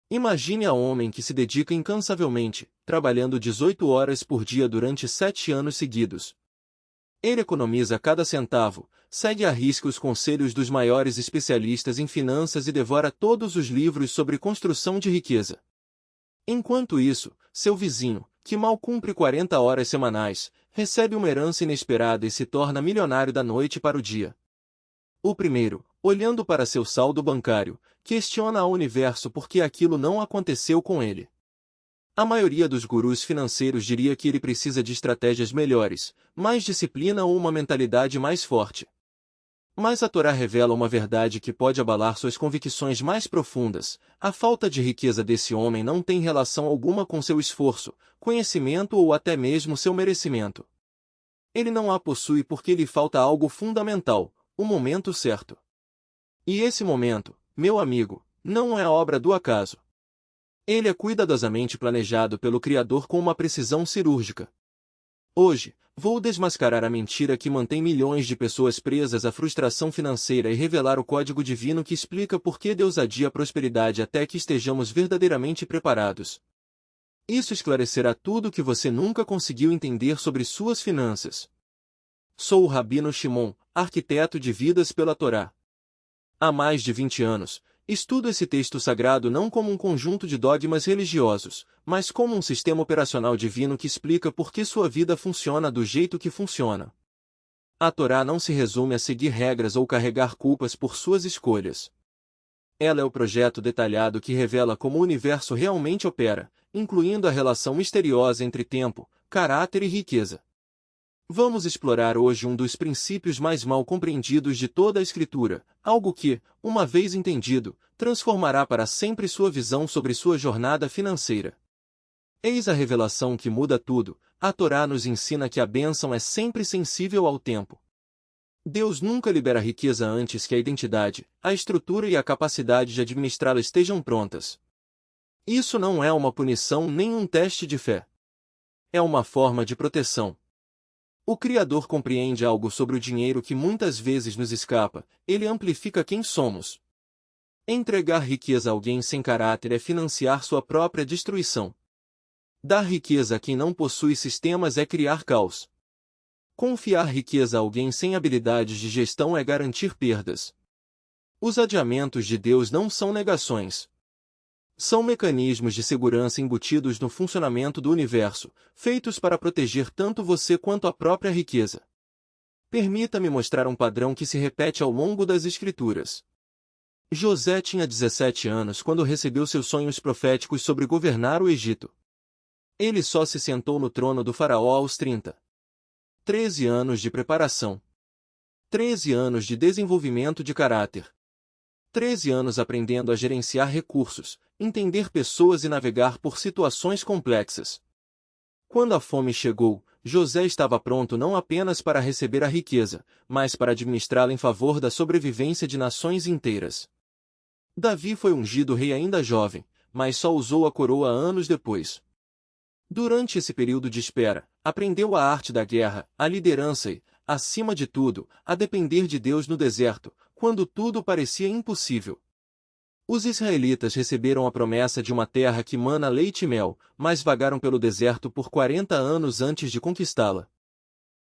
Imagine a homem que se dedica incansavelmente, trabalhando 18 horas por dia durante 7 anos seguidos. Ele economiza cada centavo, segue à risca os conselhos dos maiores especialistas em finanças e devora todos os livros sobre construção de riqueza. Enquanto isso, seu vizinho, que mal cumpre 40 horas semanais, recebe uma herança inesperada e se torna milionário da noite para o dia. O primeiro, olhando para seu saldo bancário, questiona ao universo por que aquilo não aconteceu com ele. A maioria dos gurus financeiros diria que ele precisa de estratégias melhores, mais disciplina ou uma mentalidade mais forte. Mas a Torá revela uma verdade que pode abalar suas convicções mais profundas: a falta de riqueza desse homem não tem relação alguma com seu esforço, conhecimento ou até mesmo seu merecimento. Ele não a possui porque lhe falta algo fundamental: o momento certo. E esse momento, meu amigo, não é a obra do acaso. Ele é cuidadosamente planejado pelo Criador com uma precisão cirúrgica. Hoje, vou desmascarar a mentira que mantém milhões de pessoas presas à frustração financeira e revelar o código divino que explica por que Deus adia a prosperidade até que estejamos verdadeiramente preparados. Isso esclarecerá tudo o que você nunca conseguiu entender sobre suas finanças. Sou o Rabino Shimon, arquiteto de vidas pela Torá. Há mais de 20 anos, estudo esse texto sagrado não como um conjunto de dogmas religiosos, mas como um sistema operacional divino que explica por que sua vida funciona do jeito que funciona. A Torá não se resume a seguir regras ou carregar culpas por suas escolhas. Ela é o projeto detalhado que revela como o universo realmente opera, incluindo a relação misteriosa entre tempo, caráter e riqueza. Vamos explorar hoje um dos princípios mais mal compreendidos de toda a Escritura, algo que, uma vez entendido, transformará para sempre sua visão sobre sua jornada financeira. Eis a revelação que muda tudo: a Torá nos ensina que a bênção é sempre sensível ao tempo. Deus nunca libera riqueza antes que a identidade, a estrutura e a capacidade de administrá-la estejam prontas. Isso não é uma punição nem um teste de fé. É uma forma de proteção. O Criador compreende algo sobre o dinheiro que muitas vezes nos escapa: ele amplifica quem somos. Entregar riqueza a alguém sem caráter é financiar sua própria destruição. Dar riqueza a quem não possui sistemas é criar caos. Confiar riqueza a alguém sem habilidades de gestão é garantir perdas. Os adiamentos de Deus não são negações. São mecanismos de segurança embutidos no funcionamento do universo, feitos para proteger tanto você quanto a própria riqueza. Permita-me mostrar um padrão que se repete ao longo das Escrituras. José tinha 17 anos quando recebeu seus sonhos proféticos sobre governar o Egito. Ele só se sentou no trono do faraó aos 30. 13 anos de preparação. 13 anos de desenvolvimento de caráter. 13 anos aprendendo a gerenciar recursos, entender pessoas e navegar por situações complexas. Quando a fome chegou, José estava pronto não apenas para receber a riqueza, mas para administrá-la em favor da sobrevivência de nações inteiras. Davi foi ungido rei ainda jovem, mas só usou a coroa anos depois. Durante esse período de espera, aprendeu a arte da guerra, a liderança e, acima de tudo, a depender de Deus no deserto, quando tudo parecia impossível. Os israelitas receberam a promessa de uma terra que mana leite e mel, mas vagaram pelo deserto por 40 anos antes de conquistá-la.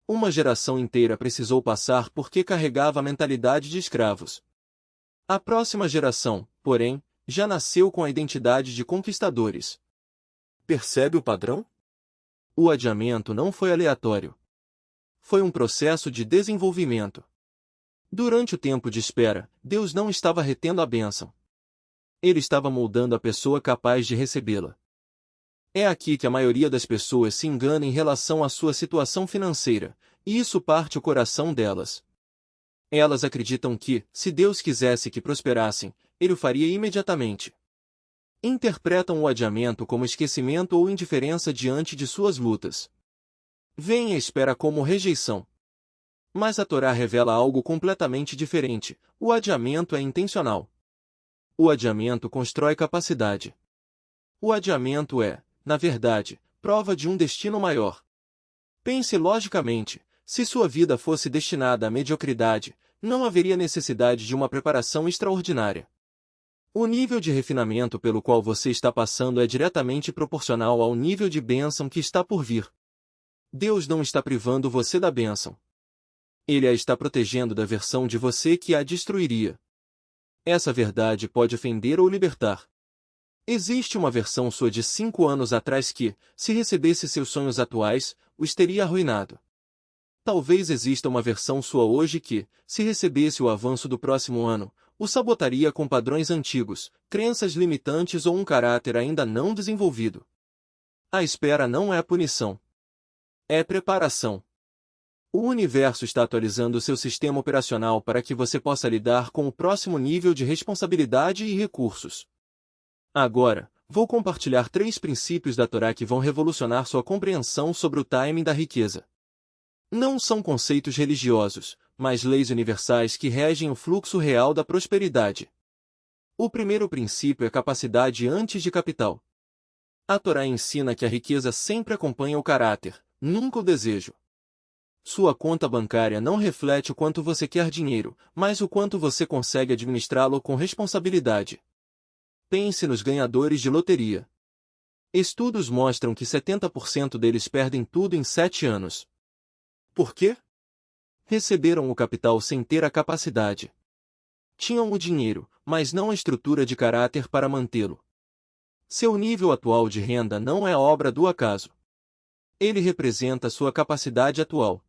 Uma geração inteira precisou passar porque carregava a mentalidade de escravos. A próxima geração, porém, já nasceu com a identidade de conquistadores. Percebe o padrão? O adiamento não foi aleatório. Foi um processo de desenvolvimento. Durante o tempo de espera, Deus não estava retendo a bênção. Ele estava moldando a pessoa capaz de recebê-la. É aqui que a maioria das pessoas se engana em relação à sua situação financeira, e isso parte o coração delas. Elas acreditam que, se Deus quisesse que prosperassem, Ele o faria imediatamente. Interpretam o adiamento como esquecimento ou indiferença diante de suas lutas. Veem a espera como rejeição. Mas a Torá revela algo completamente diferente: o adiamento é intencional. O adiamento constrói capacidade. O adiamento é, na verdade, prova de um destino maior. Pense logicamente: se sua vida fosse destinada à mediocridade, não haveria necessidade de uma preparação extraordinária. O nível de refinamento pelo qual você está passando é diretamente proporcional ao nível de bênção que está por vir. Deus não está privando você da bênção. Ele a está protegendo da versão de você que a destruiria. Essa verdade pode ofender ou libertar. Existe uma versão sua de 5 anos atrás que, se recebesse seus sonhos atuais, os teria arruinado. Talvez exista uma versão sua hoje que, se recebesse o avanço do próximo ano, o sabotaria com padrões antigos, crenças limitantes ou um caráter ainda não desenvolvido. A espera não é punição. É preparação. O universo está atualizando seu sistema operacional para que você possa lidar com o próximo nível de responsabilidade e recursos. Agora, vou compartilhar 3 princípios da Torá que vão revolucionar sua compreensão sobre o timing da riqueza. Não são conceitos religiosos, mas leis universais que regem o fluxo real da prosperidade. O primeiro princípio é capacidade antes de capital. A Torá ensina que a riqueza sempre acompanha o caráter, nunca o desejo. Sua conta bancária não reflete o quanto você quer dinheiro, mas o quanto você consegue administrá-lo com responsabilidade. Pense nos ganhadores de loteria. Estudos mostram que 70% deles perdem tudo em 7 anos. Por quê? Receberam o capital sem ter a capacidade. Tinham o dinheiro, mas não a estrutura de caráter para mantê-lo. Seu nível atual de renda não é obra do acaso. Ele representa sua capacidade atual.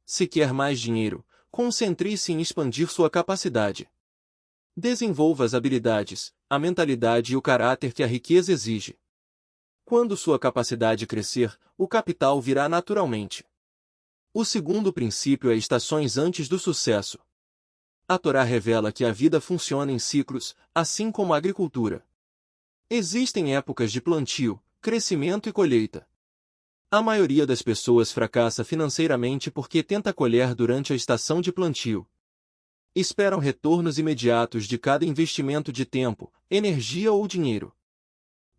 Se quer mais dinheiro, concentre-se em expandir sua capacidade. Desenvolva as habilidades, a mentalidade e o caráter que a riqueza exige. Quando sua capacidade crescer, o capital virá naturalmente. O segundo princípio é estações antes do sucesso. A Torá revela que a vida funciona em ciclos, assim como a agricultura. Existem épocas de plantio, crescimento e colheita. A maioria das pessoas fracassa financeiramente porque tenta colher durante a estação de plantio. Esperam retornos imediatos de cada investimento de tempo, energia ou dinheiro.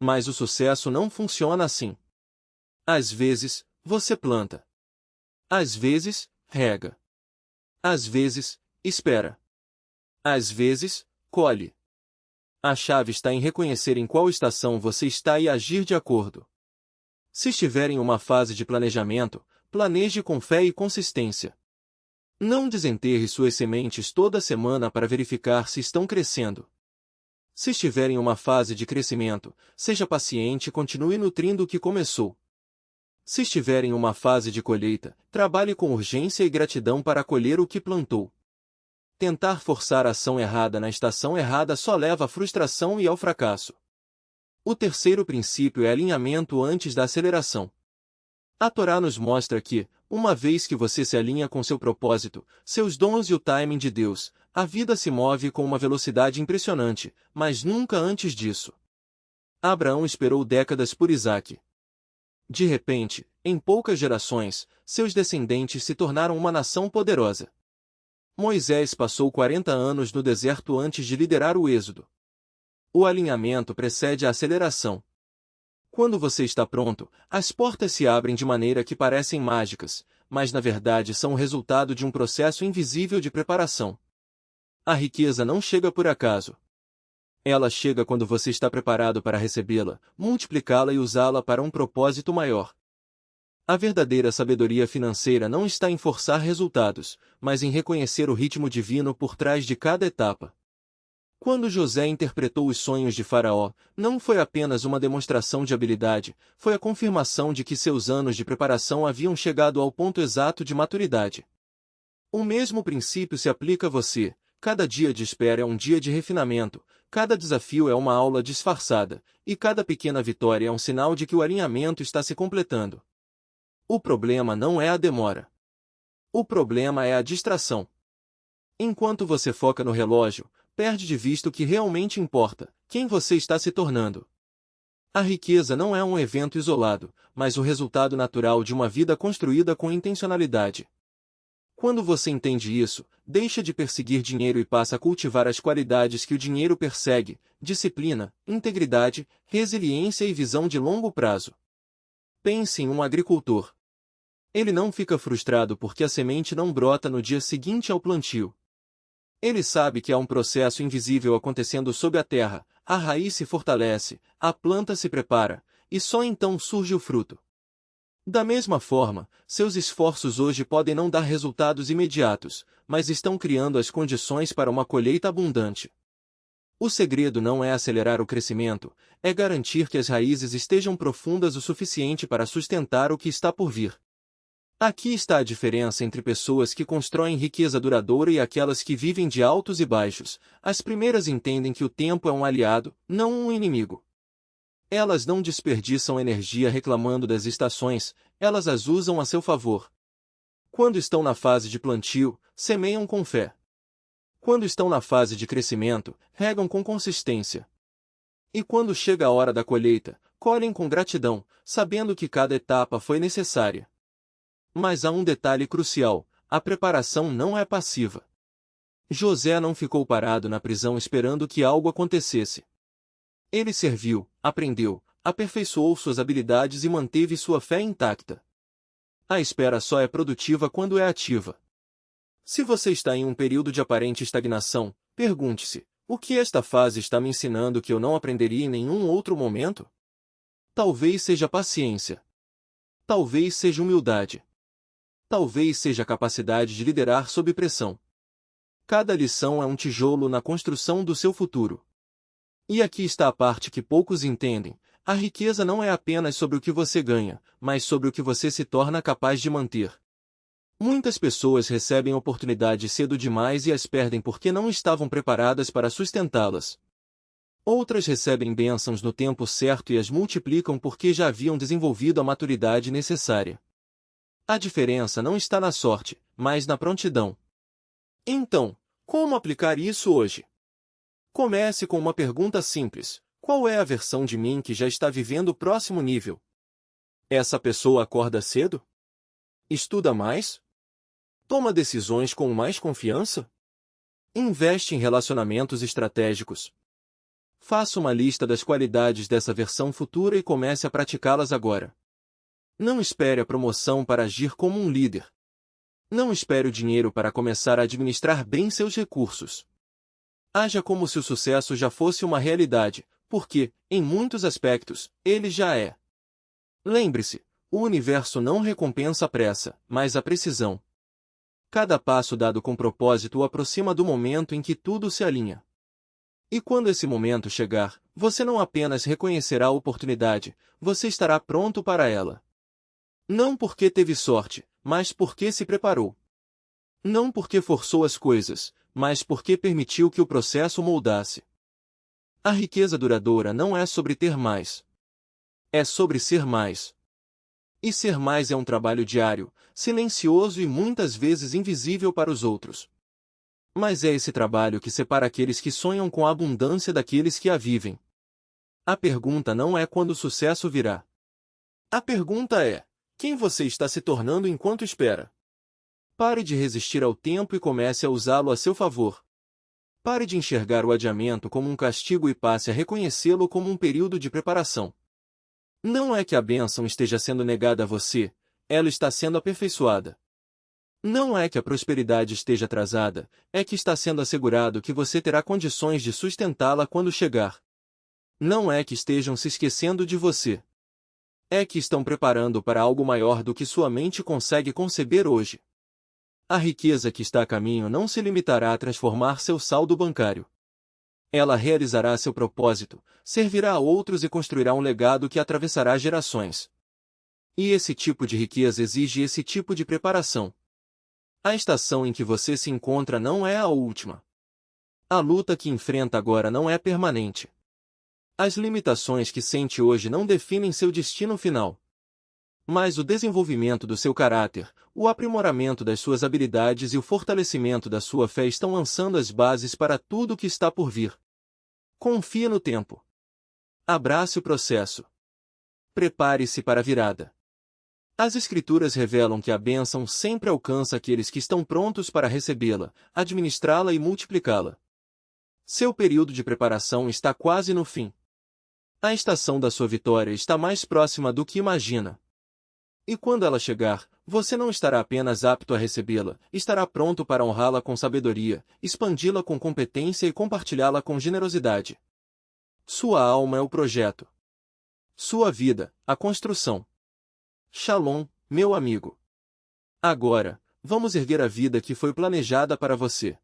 Mas o sucesso não funciona assim. Às vezes, você planta. Às vezes, rega. Às vezes, espera. Às vezes, colhe. A chave está em reconhecer em qual estação você está e agir de acordo. Se estiver em uma fase de planejamento, planeje com fé e consistência. Não desenterre suas sementes toda semana para verificar se estão crescendo. Se estiver em uma fase de crescimento, seja paciente e continue nutrindo o que começou. Se estiver em uma fase de colheita, trabalhe com urgência e gratidão para colher o que plantou. Tentar forçar a ação errada na estação errada só leva à frustração e ao fracasso. O terceiro princípio é alinhamento antes da aceleração. A Torá nos mostra que, uma vez que você se alinha com seu propósito, seus dons e o timing de Deus, a vida se move com uma velocidade impressionante, mas nunca antes disso. Abraão esperou décadas por Isaque. De repente, em poucas gerações, seus descendentes se tornaram uma nação poderosa. Moisés passou 40 anos no deserto antes de liderar o êxodo. O alinhamento precede a aceleração. Quando você está pronto, as portas se abrem de maneira que parecem mágicas, mas na verdade são o resultado de um processo invisível de preparação. A riqueza não chega por acaso. Ela chega quando você está preparado para recebê-la, multiplicá-la e usá-la para um propósito maior. A verdadeira sabedoria financeira não está em forçar resultados, mas em reconhecer o ritmo divino por trás de cada etapa. Quando José interpretou os sonhos de Faraó, não foi apenas uma demonstração de habilidade, foi a confirmação de que seus anos de preparação haviam chegado ao ponto exato de maturidade. O mesmo princípio se aplica a você. Cada dia de espera é um dia de refinamento, cada desafio é uma aula disfarçada, e cada pequena vitória é um sinal de que o alinhamento está se completando. O problema não é a demora. O problema é a distração. Enquanto você foca no relógio, perde de vista o que realmente importa, quem você está se tornando. A riqueza não é um evento isolado, mas o resultado natural de uma vida construída com intencionalidade. Quando você entende isso, deixa de perseguir dinheiro e passa a cultivar as qualidades que o dinheiro persegue: disciplina, integridade, resiliência e visão de longo prazo. Pense em um agricultor. Ele não fica frustrado porque a semente não brota no dia seguinte ao plantio. Ele sabe que há um processo invisível acontecendo sob a terra, a raiz se fortalece, a planta se prepara, e só então surge o fruto. Da mesma forma, seus esforços hoje podem não dar resultados imediatos, mas estão criando as condições para uma colheita abundante. O segredo não é acelerar o crescimento, é garantir que as raízes estejam profundas o suficiente para sustentar o que está por vir. Aqui está a diferença entre pessoas que constroem riqueza duradoura e aquelas que vivem de altos e baixos. As primeiras entendem que o tempo é um aliado, não um inimigo. Elas não desperdiçam energia reclamando das estações, elas as usam a seu favor. Quando estão na fase de plantio, semeiam com fé. Quando estão na fase de crescimento, regam com consistência. E quando chega a hora da colheita, colhem com gratidão, sabendo que cada etapa foi necessária. Mas há um detalhe crucial: a preparação não é passiva. José não ficou parado na prisão esperando que algo acontecesse. Ele serviu, aprendeu, aperfeiçoou suas habilidades e manteve sua fé intacta. A espera só é produtiva quando é ativa. Se você está em um período de aparente estagnação, pergunte-se: o que esta fase está me ensinando que eu não aprenderia em nenhum outro momento? Talvez seja paciência. Talvez seja humildade. Talvez seja a capacidade de liderar sob pressão. Cada lição é um tijolo na construção do seu futuro. E aqui está a parte que poucos entendem: a riqueza não é apenas sobre o que você ganha, mas sobre o que você se torna capaz de manter. Muitas pessoas recebem oportunidades cedo demais e as perdem porque não estavam preparadas para sustentá-las. Outras recebem bênçãos no tempo certo e as multiplicam porque já haviam desenvolvido a maturidade necessária. A diferença não está na sorte, mas na prontidão. Então, como aplicar isso hoje? Comece com uma pergunta simples: qual é a versão de mim que já está vivendo o próximo nível? Essa pessoa acorda cedo? Estuda mais? Toma decisões com mais confiança? Investe em relacionamentos estratégicos? Faça uma lista das qualidades dessa versão futura e comece a praticá-las agora. Não espere a promoção para agir como um líder. Não espere o dinheiro para começar a administrar bem seus recursos. Haja como se o sucesso já fosse uma realidade, porque, em muitos aspectos, ele já é. Lembre-se, o universo não recompensa a pressa, mas a precisão. Cada passo dado com propósito o aproxima do momento em que tudo se alinha. E quando esse momento chegar, você não apenas reconhecerá a oportunidade, você estará pronto para ela. Não porque teve sorte, mas porque se preparou. Não porque forçou as coisas, mas porque permitiu que o processo moldasse. A riqueza duradoura não é sobre ter mais. É sobre ser mais. E ser mais é um trabalho diário, silencioso e muitas vezes invisível para os outros. Mas é esse trabalho que separa aqueles que sonham com a abundância daqueles que a vivem. A pergunta não é quando o sucesso virá. A pergunta é: quem você está se tornando enquanto espera? Pare de resistir ao tempo e comece a usá-lo a seu favor. Pare de enxergar o adiamento como um castigo e passe a reconhecê-lo como um período de preparação. Não é que a bênção esteja sendo negada a você, ela está sendo aperfeiçoada. Não é que a prosperidade esteja atrasada, é que está sendo assegurado que você terá condições de sustentá-la quando chegar. Não é que estejam se esquecendo de você. É que estão preparando para algo maior do que sua mente consegue conceber hoje. A riqueza que está a caminho não se limitará a transformar seu saldo bancário. Ela realizará seu propósito, servirá a outros e construirá um legado que atravessará gerações. E esse tipo de riqueza exige esse tipo de preparação. A estação em que você se encontra não é a última. A luta que enfrenta agora não é permanente. As limitações que sente hoje não definem seu destino final. Mas o desenvolvimento do seu caráter, o aprimoramento das suas habilidades e o fortalecimento da sua fé estão lançando as bases para tudo o que está por vir. Confie no tempo. Abrace o processo. Prepare-se para a virada. As Escrituras revelam que a bênção sempre alcança aqueles que estão prontos para recebê-la, administrá-la e multiplicá-la. Seu período de preparação está quase no fim. A estação da sua vitória está mais próxima do que imagina. E quando ela chegar, você não estará apenas apto a recebê-la, estará pronto para honrá-la com sabedoria, expandi-la com competência e compartilhá-la com generosidade. Sua alma é o projeto. Sua vida, a construção. Shalom, meu amigo. Agora, vamos erguer a vida que foi planejada para você.